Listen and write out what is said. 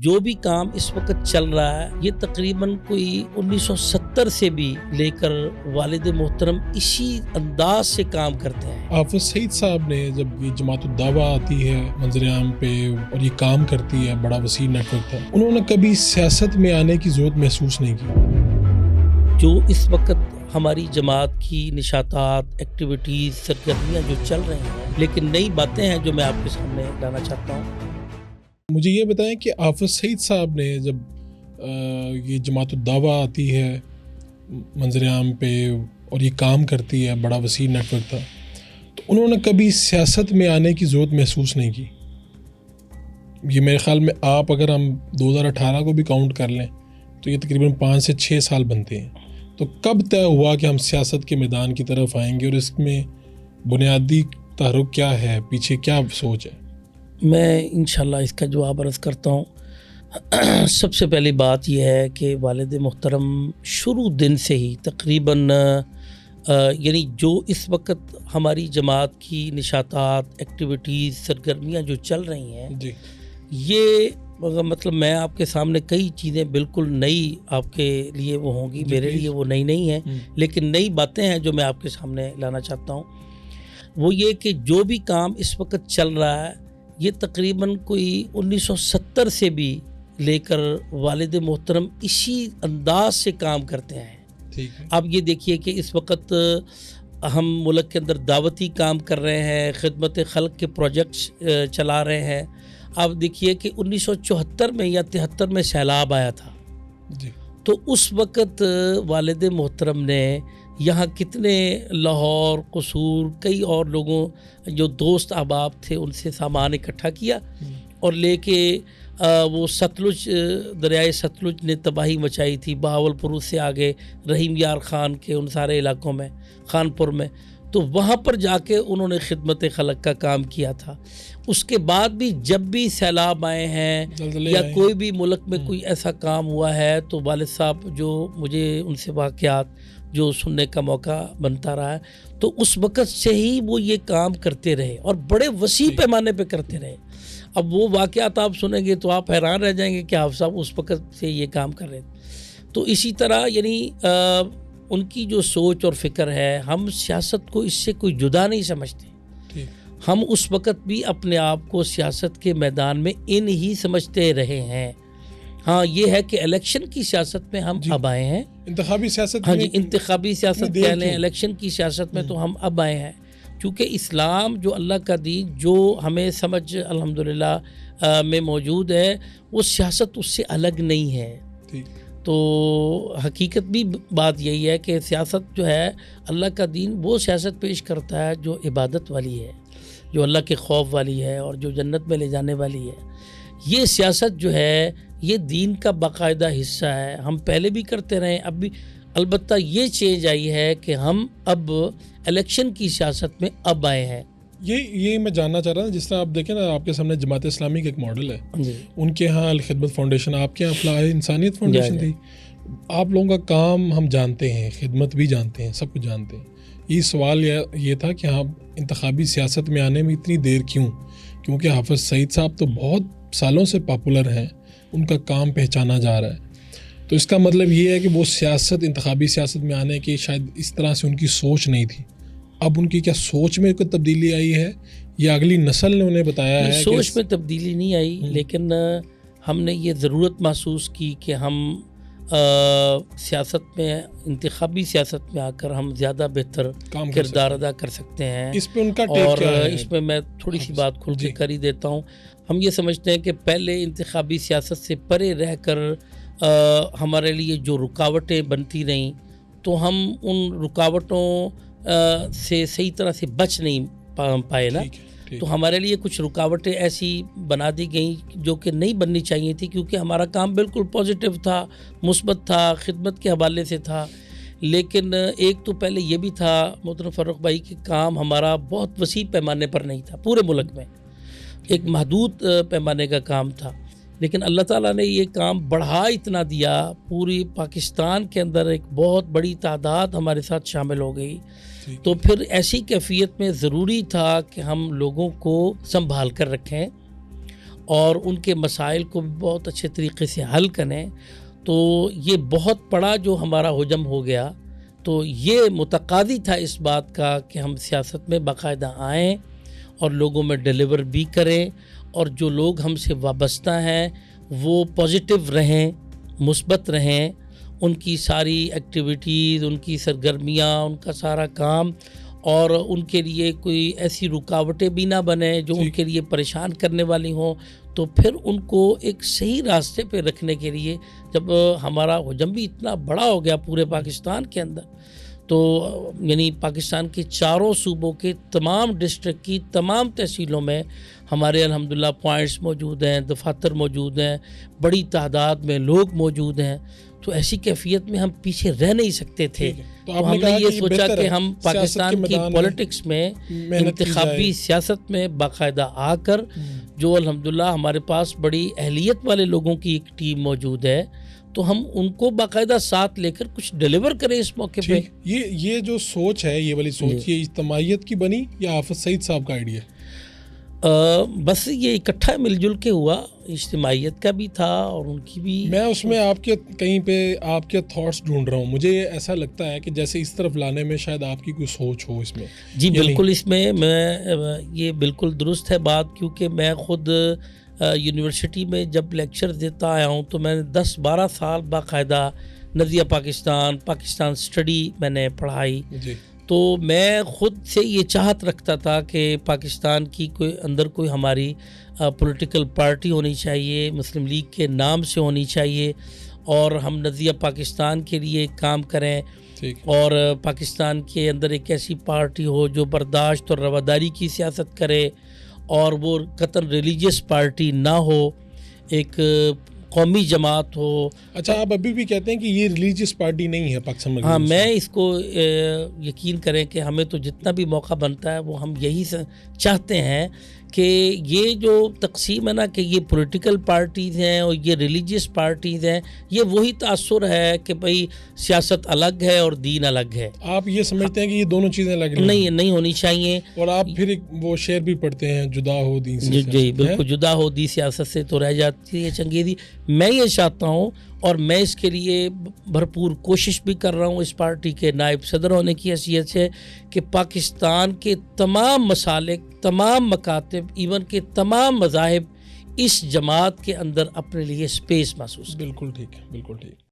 جو بھی کام اس وقت چل رہا ہے یہ تقریباً کوئی 1970 سے بھی لے کر والد محترم اسی انداز سے کام کرتے ہیں۔ حافظ سعید صاحب نے جب یہ جماعت الدعوہ آتی ہے منظر عام پہ اور یہ کام کرتی ہے، بڑا وسیع نیٹ ورک تھا، انہوں نے کبھی سیاست میں آنے کی ضرورت محسوس نہیں کی۔ جو اس وقت ہماری جماعت کی نشاطات، ایکٹیویٹیز، سرگرمیاں جو چل رہی ہیں، لیکن نئی باتیں ہیں جو میں آپ کے سامنے لانا چاہتا ہوں۔ مجھے یہ بتائیں کہ حافظ سعید صاحب نے جب یہ جماعت الدعوہ آتی ہے منظر عام پہ اور یہ کام کرتی ہے، بڑا وسیع نیٹ ورک تھا، تو انہوں نے کبھی سیاست میں آنے کی ضرورت محسوس نہیں کی۔ یہ میرے خیال میں آپ اگر ہم 2018 کو بھی کاؤنٹ کر لیں تو یہ تقریباً 5 سے 6 سال بنتے ہیں۔ تو کب طے ہوا کہ ہم سیاست کے میدان کی طرف آئیں گے اور اس میں بنیادی تحرک کیا ہے، پیچھے کیا سوچ ہے؟ میں انشاءاللہ اس کا جواب عرض کرتا ہوں۔ سب سے پہلی بات یہ ہے کہ والد محترم شروع دن سے ہی تقریباً یعنی جو اس وقت ہماری جماعت کی نشاطات، ایکٹیویٹیز، سرگرمیاں جو چل رہی ہیں، جی، یہ مطلب میں آپ کے سامنے کئی چیزیں بالکل نئی آپ کے لیے وہ ہوں گی، میرے لیے وہ نئی نہیں ہیں، لیکن نئی باتیں ہیں جو میں آپ کے سامنے لانا چاہتا ہوں۔ وہ یہ کہ جو بھی کام اس وقت چل رہا ہے یہ تقریباً کوئی 1970 سے بھی لے کر والد محترم اسی انداز سے کام کرتے ہیں۔ اب یہ دیکھیے کہ اس وقت ہم ملک کے اندر دعوتی کام کر رہے ہیں، خدمت خلق کے پروجیکٹس چلا رہے ہیں۔ اب دیکھیے کہ 1974 میں یا 73 میں سیلاب آیا تھا، تو اس وقت والد محترم نے یہاں کتنے لاہور، قصور، کئی اور لوگوں جو دوست احباب تھے ان سے سامان اکٹھا کیا اور لے کے وہ ستلج، دریائے ستلج نے تباہی مچائی تھی، بہاولپور سے آگے رحیم یار خان کے ان سارے علاقوں میں، خانپور میں، تو وہاں پر جا کے انہوں نے خدمت خلق کا کام کیا تھا۔ اس کے بعد بھی جب بھی سیلاب آئے ہیں یا کوئی بھی ملک میں کوئی ایسا کام ہوا ہے تو والد صاحب جو مجھے ان سے واقعات جو سننے کا موقع بنتا رہا ہے، تو اس وقت سے ہی وہ یہ کام کرتے رہے اور بڑے وسیع پیمانے پہ کرتے رہے۔ اب وہ واقعات آپ سنیں گے تو آپ حیران رہ جائیں گے کہ حافظ صاحب اس وقت سے یہ کام کر رہے تھے۔ تو اسی طرح یعنی ان کی جو سوچ اور فکر ہے، ہم سیاست کو اس سے کوئی جدا نہیں سمجھتے۔ ہم اس وقت بھی اپنے آپ کو سیاست کے میدان میں ان ہی سمجھتے رہے ہیں۔ ہاں یہ ہے کہ الیکشن کی سیاست میں ہم اب آئے ہیں، انتخابی سیاست، ہاں جی، انتخابی سیاست کہہ لیں، الیکشن کی سیاست میں تو ہم اب آئے ہیں، کیونکہ اسلام جو اللہ کا دین جو ہمیں سمجھ الحمدللہ میں موجود ہے، وہ سیاست اس سے الگ نہیں ہے۔ تو حقیقت بھی بات یہی ہے کہ سیاست جو ہے، اللہ کا دین وہ سیاست پیش کرتا ہے جو عبادت والی ہے، جو اللہ کے خوف والی ہے اور جو جنت میں لے جانے والی ہے۔ یہ سیاست جو ہے یہ دین کا باقاعدہ حصہ ہے، ہم پہلے بھی کرتے رہے، اب بھی، البتہ یہ چینج آئی ہے کہ ہم اب الیکشن کی سیاست میں اب آئے ہیں۔ یہ میں جاننا چاہ رہا ہوں، جس طرح آپ دیکھیں نا، آپ کے سامنے جماعت اسلامی کا ایک ماڈل ہے، ان کے ہاں الخدمت فاؤنڈیشن، آپ کے ہاں فلاح انسانیت فاؤنڈیشن تھی۔ آپ لوگوں کا کام ہم جانتے ہیں، خدمت بھی جانتے ہیں، سب کچھ جانتے ہیں۔ یہ سوال یہ تھا کہ ہاں انتخابی سیاست میں آنے میں اتنی دیر کیوں؟ کیونکہ حافظ سعید صاحب تو بہت سالوں سے پاپولر ہیں، ان کا کام پہچانا جا رہا ہے، تو اس کا مطلب یہ ہے کہ وہ سیاست، انتخابی سیاست میں آنے کی شاید اس طرح سے ان کی سوچ نہیں تھی۔ اب ان کی کیا سوچ میں کوئی تبدیلی آئی ہے یا اگلی نسل نے انہیں بتایا ہے؟ سوچ میں تبدیلی نہیں آئی، لیکن ہم نے یہ ضرورت محسوس کی کہ ہم سیاست میں، انتخابی سیاست میں آ کر ہم زیادہ بہتر کردار ادا کر سکتے ہیں۔ اس پہ ان کا اور اس میں میں تھوڑی سی بات کھل کے کر ہی دیتا ہوں۔ ہم یہ سمجھتے ہیں کہ پہلے انتخابی سیاست سے پرے رہ کر ہمارے لیے جو رکاوٹیں بنتی رہیں، تو ہم ان رکاوٹوں سے صحیح طرح سے بچ نہیں پائے نا، تو ہمارے لیے کچھ رکاوٹیں ایسی بنا دی گئیں جو کہ نہیں بننی چاہیے تھی، کیونکہ ہمارا کام بالکل پازیٹیو تھا، مثبت تھا، خدمت کے حوالے سے تھا۔ لیکن ایک تو پہلے یہ بھی تھا محترم فاروق بھائی کہ کام ہمارا بہت وسیع پیمانے پر نہیں تھا، پورے ملک میں ایک محدود پیمانے کا کام تھا، لیکن اللہ تعالیٰ نے یہ کام بڑھا اتنا دیا، پوری پاکستان کے اندر ایک بہت بڑی تعداد ہمارے ساتھ شامل ہو گئی، تو پھر ایسی کیفیت میں ضروری تھا کہ ہم لوگوں کو سنبھال کر رکھیں اور ان کے مسائل کو بھی بہت اچھے طریقے سے حل کریں. تو یہ بہت بڑا جو ہمارا حجم ہو گیا، تو یہ متقاضی تھا اس بات کا کہ ہم سیاست میں باقاعدہ آئیں اور لوگوں میں ڈیلیور بھی کریں، اور جو لوگ ہم سے وابستہ ہیں وہ پازیٹیو رہیں، مثبت رہیں، ان کی ساری ایکٹیویٹیز، ان کی سرگرمیاں، ان کا سارا کام، اور ان کے لیے کوئی ایسی رکاوٹیں بھی نہ بنیں جو ان کے لیے پریشان کرنے والی ہوں. تو پھر ان کو ایک صحیح راستے پہ رکھنے کے لیے، جب ہمارا حجم بھی اتنا بڑا ہو گیا پورے پاکستان کے اندر، تو یعنی پاکستان کے چاروں صوبوں کے تمام ڈسٹرکٹ کی تمام تحصیلوں میں ہمارے الحمدللہ پوائنٹس موجود ہیں، دفاتر موجود ہیں، بڑی تعداد میں لوگ موجود ہیں. تو ایسی کیفیت میں ہم پیچھے رہ نہیں سکتے تھے. تو ہم نے یہ سوچا کہ ہم پاکستان کی پولیٹکس میں، انتخابی سیاست میں باقاعدہ آ کر، جو الحمدللہ ہمارے پاس بڑی اہلیت والے لوگوں کی ایک ٹیم موجود ہے، تو ہم ان کو باقاعدہ ساتھ لے کر کچھ ڈیلیور کریں اس موقع پہ. یہ جو سوچ ہے، یہ والی سوچ، یہ اجتماعیت کی بنی یا حافظ سعید صاحب کا آئیڈیا؟ بس یہ اکٹھا مل جل کے ہوا، اجتماعیت کا بھی تھا اور ان کی بھی. میں اس میں آپ کے کہیں پہ آپ کے تھاٹس ڈھونڈ رہا ہوں. مجھے ایسا لگتا ہے کہ جیسے اس طرف لانے میں شاید آپ کی کوئی سوچ ہو اس میں. جی بالکل، اس میں یہ بالکل درست ہے بات، کیونکہ میں خود یونیورسٹی میں جب لیکچر دیتا آیا ہوں تو میں نے 10-12 سال باقاعدہ نظریہ پاکستان اسٹڈی میں نے پڑھائی. تو میں خود سے یہ چاہت رکھتا تھا کہ پاکستان کی کوئی ہماری پولیٹیکل پارٹی ہونی چاہیے، مسلم لیگ کے نام سے ہونی چاہیے، اور ہم نظریہ پاکستان کے لیے کام کریں، اور پاکستان کے اندر ایک ایسی پارٹی ہو جو برداشت اور رواداری کی سیاست کرے، اور وہ قطعاً ریلیجیس پارٹی نہ ہو، ایک قومی جماعت ہو. اچھا، آپ ابھی بھی کہتے ہیں کہ یہ ریلیجیس پارٹی نہیں ہے پاکستان میں؟ ہاں، میں اس کو یقین کریں کہ ہمیں تو جتنا بھی موقع بنتا ہے وہ ہم یہی چاہتے ہیں کہ یہ جو تقسیم ہے نا، کہ یہ پولیٹیکل پارٹیز ہیں اور یہ ریلیجیس پارٹیز ہیں، یہ وہی تاثر ہے کہ بھئی سیاست الگ ہے اور دین الگ ہے. آپ یہ سمجھتے ہیں کہ یہ دونوں چیزیں الگ نہیں ہونی چاہیے. اور آپ پھر وہ شعر بھی پڑھتے ہیں، جدا ہو دین سے. جی بالکل، جدا ہو دی سیاست سے تو رہ جاتی ہے چنگیزی. میں یہ چاہتا ہوں، اور میں اس کے لیے بھرپور کوشش بھی کر رہا ہوں اس پارٹی کے نائب صدر ہونے کی حیثیت سے، کہ پاکستان کے تمام مسالک، تمام مکاتب، ایون کہ تمام مذاہب اس جماعت کے اندر اپنے لیے سپیس محسوس. بالکل ٹھیک ہے، بالکل ٹھیک.